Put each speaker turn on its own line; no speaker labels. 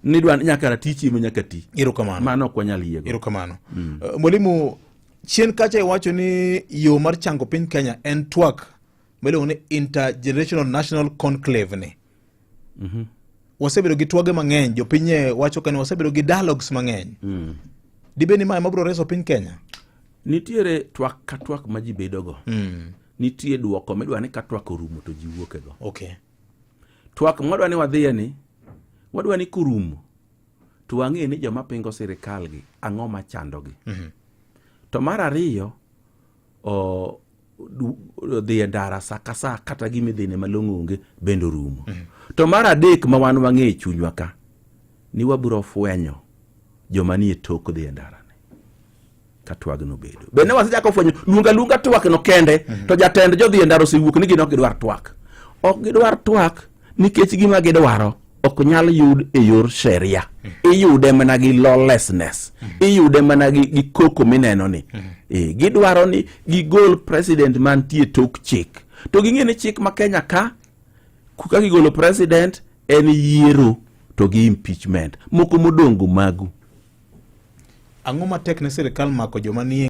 ni dwan nyaka ratichi nyaka ti.
Erokamano.
Mano ok wanyal yiego.
Erokamano. Mwalimu, chien kacha iwacho ni yo mar chango piny Kenya en twak miluongo ni Intergenerational National Conclave ni. Wasebedo gi twage mang'eny, jopiny wacho kani wasebedo gi dialogues mang'eny. Dibe ni mae mabiro reso piny Kenya?
Nitiere twak ka twak ma ji bedogo. Nitie duoko midwa ni ka twak orumo to ji wuokego.
Okay.
Twak mwadwa ni wadhiye ni, wadwa ni kurumo to wang'e ni joma pingo sirikal gi ang'o machandogi. To mar ariyo, dhiye ndara sa ka sa kata gimidhine malong'o onge bendo rumo. To mar adek ma wan wang'e chunywa ka ni wabiro fwenyo joma nie tok dhiye ndara ne ka twagno bedo. Bende wasechako fwenyo lunga twak no kende, to jatend jodhiye ndara osewuok ni gin ok gidwar twak. Ok gidwar twak nikech gima gidwaro ok nyal yud e yor sheria. Iyude mana gi lawlessness. Iyude mana gi koko mineno ni. Gidwaro ni gigol president mantie tok chik. To ging'e ni chik ma Kenya ka kuka gigolo president en yiero to gi impeachment. Moko modongo magu.
Ang'o matek ne sirikal mako joma nie